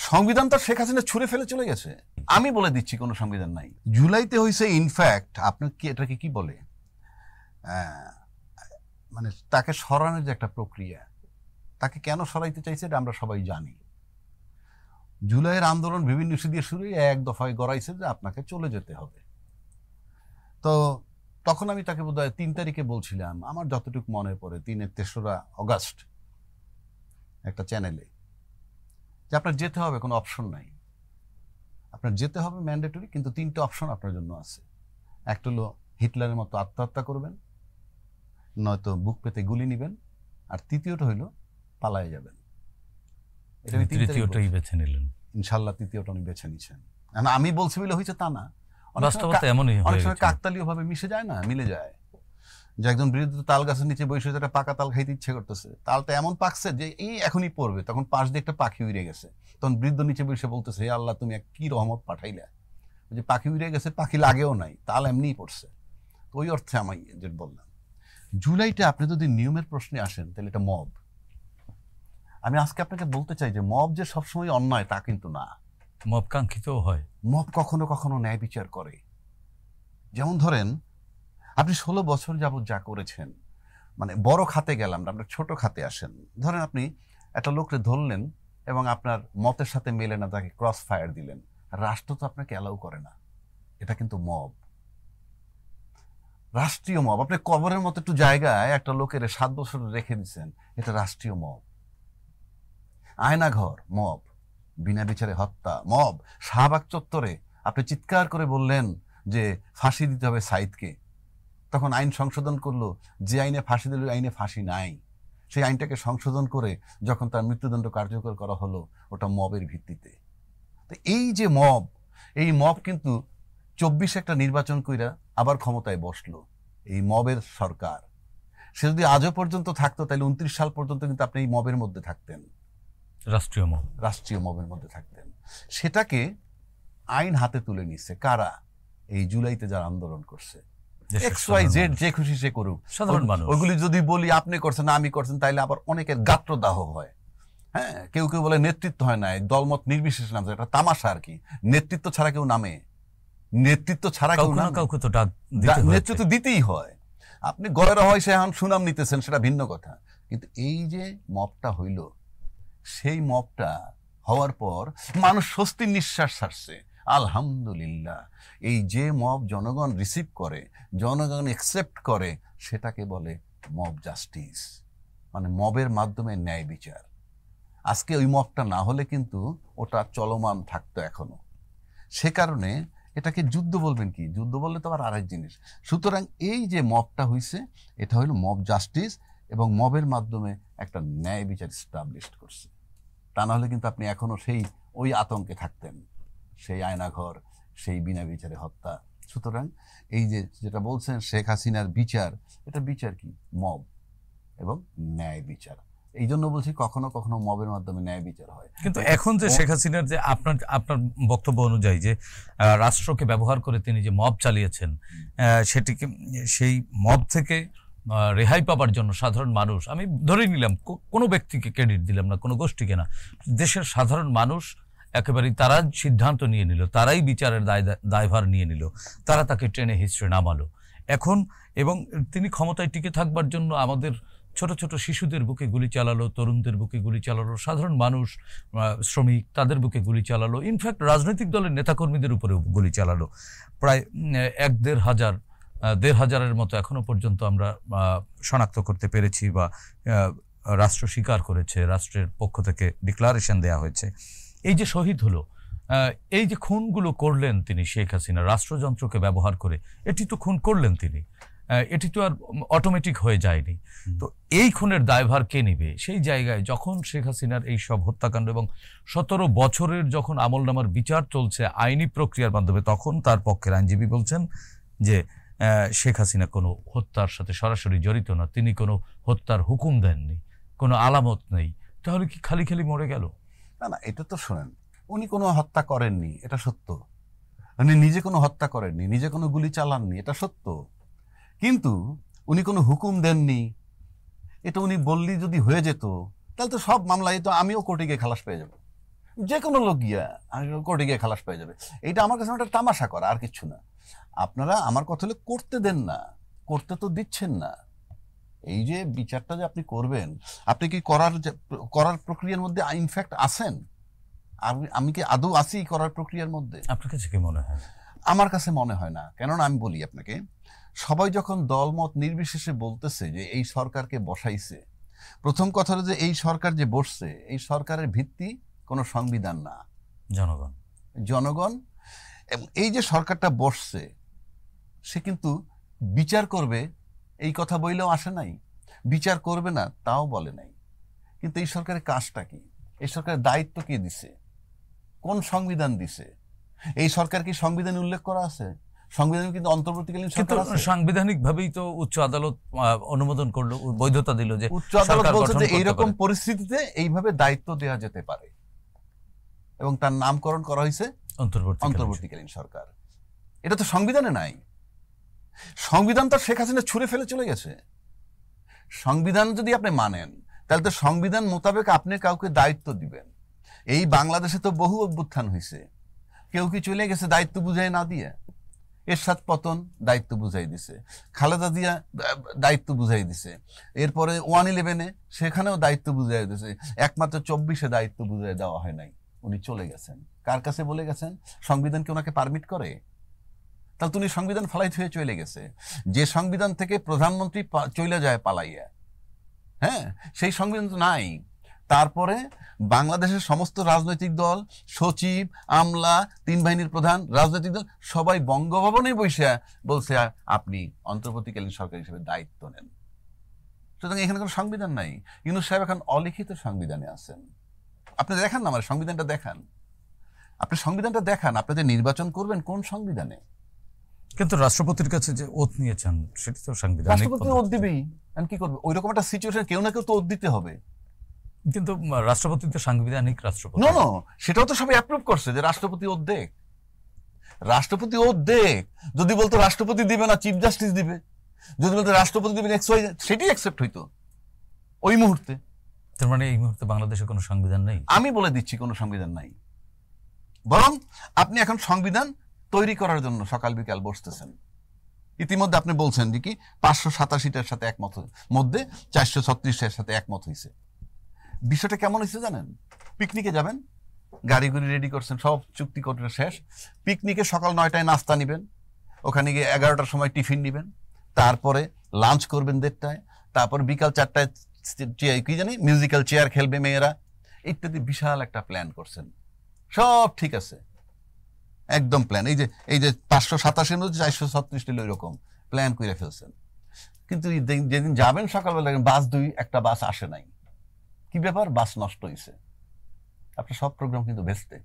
সংবিধান তো শেখ হাসিনা ছুঁড়ে ফেলে চলে গেছে। আমি বলে দিচ্ছি কোনো সংবিধান নাই। জুলাইতে হয়েছে ইনফ্যাক্ট আপনার কি এটাকে কি বলে, মানে তাকে সরানোর যে একটা প্রক্রিয়া, তাকে কেন সরাইতে চাইছে এটা আমরা সবাই জানি। জুলাইয়ের আন্দোলন বিভিন্ন ইস্যু দিয়ে শুরু এক দফায় গড়াইছে যে আপনাকে চলে যেতে হবে। তো তখন আমি তাকে বোধহয় 3 তারিখে বলছিলাম, আমার যতটুকু মনে পড়ে 3-3 অগাস্ট একটা চ্যানেলে, যে আপনার যেতে হবে, কোনো অপশন নাই, আপনার যেতে হবে ম্যান্ডেটরি, কিন্তু 3টে অপশন আপনার জন্য আছে। একটা হলো হিটলারের মতো আত্মহত্যা করবেন, নয়তো বুক পেতে গুলি নিবেন, আর তৃতীয়টা হইল পালায়ে যাবেন। এটা আমি তৃতীয়টাই বেছে নিলেন। ইনশাল্লাহ তৃতীয়টা উনি বেছে নিচ্ছেন। আমি বলছি বলে হয়েছে তা না, অনেক সময় কাকতালীয় ভাবে মিশে যায় না, মিলে যায়। যে একজন বৃদ্ধ তাল গাছের নিচে বসে একটা পাকা তাল খাইতে ইচ্ছে করতেছে, তালটা এমন পাকছে যে এই এখনই পড়বে, তখন পাশ দিয়ে একটা পাখি উড়ে গেছে, তখন বৃদ্ধ নিচে বসে বলতেছে, হে আল্লাহ তুমি কি রহমত পাঠাইলা, যে পাখি উড়ে গেছে, পাখি লাগেও নাই, তাল এমনিই পড়ছে। তো ওই অর্থে আমি যেটা বললাম, জুলাইটা আপনি যদি নিয়মের প্রশ্নে আসেন তাহলে এটা মব। আমি আজকে আপনাকে বলতে চাই যে মব যে সবসময় অন্যায় তা কিন্তু না, মব কাঙ্ক্ষিতও হয়। মব কখনো কখনো ন্যায় বিচার করে। যেমন ধরেন আপনি 16 বছর যাবৎ যা করেছেন, মানে বড় খাতে গেলাম, আপনার ছোট খাতে আসেন। ধরেন আপনি একটা লোককে ধরলেন এবং আপনার মতের সাথে মেলে না, তাকে ক্রস ফায়ার দিলেন, রাষ্ট্র তো আপনাকে অ্যালাউ করে না, এটা কিন্তু মব, রাষ্ট্রীয় মব। আপনি কবরের মতো একটু জায়গায় একটা লোকের 7 বছর রেখে দিচ্ছেন, এটা রাষ্ট্রীয় মব। আয়নাঘর মব, বিনা বিচারে হত্যা মব। শাহবাগ চত্বরে আপনি চিৎকার করে বললেন যে ফাঁসি দিতে হবে সাইদকে, তখন আইন সংশোধন করলো, যে আইনে ফাঁসি দিল আইনে ফাঁসি নাই, সেই আইনটাকে সংশোধন করে যখন তার মৃত্যুদণ্ড কার্যকর করা হলো, ওটা মবের ভিত্তিতে। তো এই যে মব, এই মব কিন্তু 24 একটা নির্বাচন কইরা আবার ক্ষমতায় বসলো এই মবের সরকার। সে যদি আজও পর্যন্ত থাকতো তাহলে 29 সাল পর্যন্ত কিন্তু আপনি এই মবের মধ্যে থাকতেন, রাষ্ট্রীয় মবের মধ্যে থাকতেন। সেটাকে আইন হাতে তুলে নিচ্ছে কারা? এই জুলাইতে যারা আন্দোলন করছে, XYZ যে খুশি সে করুক, সাধারণ মানুষ। ওইগুলি যদি বলি আপনি করছেন না আমি করছেন, তাইলে আবার অনেকের গাত্রদাহ হয়। হ্যাঁ, কেউ কেউ বলে নেতৃত্ব হয় না, দলমত নির্বিশেষে নামছে, এটা তামাশা আর কি। নেতৃত্ব ছাড়া কেউ নামে, নেতৃত্ব ছাড়া কেউ কাউকে তো নেতৃত্ব দিতেই হয়। আপনি গয়রা হয় সে এখন সুনাম নিতেছেন, সেটা ভিন্ন কথা। কিন্তু এই যে মবটা হইল, সেই মবটা হওয়ার পর মানুষ স্বস্তির নিঃশ্বাস ছাড়ছে, আলহামদুলিল্লাহ। এই যে মব জনগণ রিসিভ করে, জনগণ একসেপ্ট করে, সেটাকে বলে মব জাস্টিস, মানে মবের মাধ্যমে ন্যায় বিচার। আজকে ওই মবটা না হলে কিন্তু ওটা চলমান থাকতো এখনো। সে কারণে এটাকে যুদ্ধ বলবেন কি, যুদ্ধ বললে তো আবার আরেক জিনিস। সুতরাং এই যে মবটা হইছে, এটা হলো মব জাস্টিস, এবং মবের মাধ্যমে একটা ন্যায় বিচার এস্টাবলিশ করছে। তা না হলে কিন্তু আপনি এখনো সেই ওই আতঙ্কে থাকতেন, সেই আয়নাঘর, সেই বিনা বিচারে হত্যা। সুতরাং এই যে যেটা বলছেন শেখ হাসিনার বিচার, এটা বিচার কি? মব এবং ন্যায় বিচার। এই জন্য বলছি কখনো কখনো মবের মাধ্যমে ন্যায় বিচার হয়। কিন্তু এখন যে শেখ হাসিনার যে আপনার বক্তব্য অনুযায়ী যে রাষ্ট্রকে ব্যবহার করে তিনি যে মব চালিয়েছেন, সেটিকে, সেই মব থেকে রেহাই পাবার জন্য সাধারণ মানুষ, আমি ধরে নিলাম কোনো ব্যক্তিকে ক্রেডিট দিলাম না, কোনো গোষ্ঠীকে না, দেশের সাধারণ মানুষ একেবারেই তারা সিদ্ধান্ত নিয়ে নিল, তারাই বিচারের দায়ভার নিয়ে নিল, তারা তাকে টেনে হিচড়ে নামালো এখন। এবং তিনি ক্ষমতায় টিকে থাকবার জন্য আমাদের ছোট ছোট শিশুদের বুকে গুলি চালালো, তরুণদের বুকে গুলি চালালো, সাধারণ মানুষ, শ্রমিক, তাদের বুকে গুলি চালালো, ইনফ্যাক্ট রাজনৈতিক দলের নেতাকর্মীদের উপরেও গুলি চালালো। প্রায় 1-1.5 হাজারের মতো এখনো পর্যন্ত আমরা শনাক্ত করতে পেরেছি বা রাষ্ট্র স্বীকার করেছে, রাষ্ট্রের পক্ষ থেকে ডিক্লারেশন দেওয়া হয়েছে। এই যে শহীদ হলো, এই যে খুনগুলো করলেন তিনি শেখ হাসিনা রাষ্ট্রযন্ত্রকে ব্যবহার করে, এটি তো খুন করলেন তিনি, এটি তো আর অটোমেটিক হয়ে যায়নি। তো এই খুনের দায়ভার কে নিবে? সেই জায়গায় যখন শেখ হাসিনার এই সব হত্যাকাণ্ড এবং 17 বছরের যখন আমলনামার বিচার চলছে আইনি প্রক্রিয়ার মাধ্যমে, তখন তার পক্ষের আইনজীবী বলছেন যে শেখ হাসিনা কোনো হত্যার সাথে সরাসরি জড়িত না, তিনি কোনো হত্যার হুকুম দেননি, কোনো আলামত নেই। তাহলে কি খালি খালি মরে গেল? না না, এটা তো শোনেন, উনি কোনো হত্যা করেননি, এটা সত্য। উনি নিজে কোনো হত্যা করেননি, নিজে কোনো গুলি চালাননি, এটা সত্য। কিন্তু উনি কোনো হুকুম দেননি, এটা উনি বললি যদি হয়ে যেত তাহলে তো সব মামলায় তো আমিও কোর্টে গিয়ে খালাস পেয়ে যাব। যে কোনো লোক গিয়া কোর্টে গিয়ে খালাস পেয়ে যাবে। এটা আমার কাছে একটা তামাশা করা, আর কিছু না। আপনারা আমার কথা হলে করতে দেন না, করতে তো দিচ্ছেন না। এই যে বিচারটা যে আপনি করবেন, আপনি কি করার প্রক্রিয়ার মধ্যে ইনফ্যাক্ট আছেন? আমি কি আদৌ আছি করার প্রক্রিয়ার মধ্যে? আপনার কাছে কি মনে হয়? আমার কাছে মনে হয় না। কেননা আমি বলি আপনাকে, সবাই যখন দলমত নির্বিশেষে বলতেছে যে এই সরকারকে বসাইছে, প্রথম কথা হলো যে এই সরকার যে বসছে, এই সরকারের ভিত্তি কোনো সংবিধান না, জনগণ। এবং এই যে সরকারটা বসছে, সে কিন্তু বিচার করবে এই কথা বইলেও আসে নাই, বিচার করবে না তাও বলে নাই। কিন্তু এই সরকারের কাজটা কি? এই সরকারের দায়িত্ব কে দিছে? কোন সংবিধান দিছে? এই সরকার কি সংবিধানে উল্লেখ করা আছে? সংবিধানে কিন্তু অন্তর্বর্তীকালীন সরকার আছে। সাংবিধানিক ভাবেই তো উচ্চ আদালত অনুমোদন করলো, বৈধতা দিল যে উচ্চ আদালত বলছে যে এইরকম পরিস্থিতিতে এইভাবে দায়িত্ব দেওয়া যেতে পারে, এবং তার নামকরণ করা হয়েছে অন্তর্বর্তীকালীন সরকার। এটা তো সংবিধানে নাই। সংবিধান তো শেখ হাসিনা ছুঁড়ে ফেলে চলে গেছে। সংবিধান যদি আপনি মানেন, তাহলে তো সংবিধান মোতাবেক আপনি কাউকে দায়িত্ব দিবেন। এই বাংলাদেশে তো বহু অভ্যুত্থান হয়েছে, কেউ কি চলে গেছে দায়িত্ব বুঝাই না দিয়ে? এরশাদ পতন দায়িত্ব বুঝাই দিছে, খালেদা জিয়া দায়িত্ব বুঝাই দিছে, এরপরে 1/11 সেখানেও দায়িত্ব বুঝাই দিছে। একমাত্র 24-এ দায়িত্ব বুঝাই দেওয়া হয় নাই, উনি চলে গেছেন। কার কাছে বলে গেছেন? সংবিধান কি ওনাকে পারমিট করে? তাহলে উনি সংবিধান ফালাই হয়ে চলে গেছে। যে সংবিধান থেকে প্রধানমন্ত্রী চলে যায় পালাইয়া, হ্যাঁ, সেই সংবিধান তো নাই। তারপরে বাংলাদেশের সমস্ত রাজনৈতিক দল, সচিব, আমলা, 3 বাহিনীর প্রধান, রাজনৈতিক দল সবাই বঙ্গভবনে বসে বলছে আপনি অন্তর্বর্তীকালীন সরকার হিসেবে দায়িত্ব নেন। সুতরাং এখানে কোনো সংবিধান নাই। ইউনূস সাহেব এখন অলিখিত সংবিধানে আছেন। আপনি দেখান না আমার সংবিধানটা দেখান, আপনি সংবিধানটা দেখান। আপনি যে নির্বাচন করবেন কোন সংবিধানে? কিন্তু রাষ্ট্রপতির কাছে যে ওথ নিয়েছেন সেটা তো সাংবিধানিক। রাষ্ট্রপতি ওথ দিবেই, আমি কি করবে? ওই রকম একটা সিচুয়েশন কেউ না কেউ তো ওথ দিতে হবে। কিন্তু রাষ্ট্রপতি তো সাংবিধানিক রাষ্ট্রপতি। নো, সেটাও তো সবাই অ্যাপ্রুভ করছে যে রাষ্ট্রপতি ওথ দেখ, রাষ্ট্রপতি ওথ দেখ। যদি বলতো রাষ্ট্রপতি দিবে না, চিফ জাস্টিস দিবে, যদি বলতো রাষ্ট্রপতি দিবেন XY, সেটাই অ্যাকসেপ্ট হইতো ওই মুহূর্তে। তার মানে এই মুহূর্তে বাংলাদেশে কোনো সংবিধান নেই? আমি বলে দিচ্ছি কোনো সংবিধান নাই। বরং আপনি এখন সংবিধান তৈরি করার জন্য সকাল বিকাল বসতেছেন। ইতিমধ্যে আপনি বলছেন যে কি 587টার সাথে একমত, মধ্যে 436-এর সাথে একমত হয়েছে। বিষয়টা কেমন হয়েছে জানেন? পিকনিকে যাবেন, গাড়ি রেডি করছেন, সব চুক্তি করে শেষ। পিকনিকে সকাল 9টায় নাস্তা নিবেন, ওখানে গিয়ে 11টার সময় টিফিন নিবেন, তারপরে লাঞ্চ করবেন 1:30টায়, তারপর বিকাল 4টায় কি জানি মিউজিক্যাল চেয়ার খেলবে মেয়েরা, ইত্যাদি। বিশাল একটা প্ল্যান করছেন, সব ঠিক আছে, একদম প্ল্যান। এই যে 587-এর মধ্যে 436 ওই রকম প্ল্যান করে ফেলছেন। কিন্তু যেদিন যাবেন সকালবেলা বাস একটা বাস আসে নাই। কি ব্যাপার? বাস নষ্ট হয়েছে। আপনার সব প্রোগ্রাম কিন্তু ভেস্তে।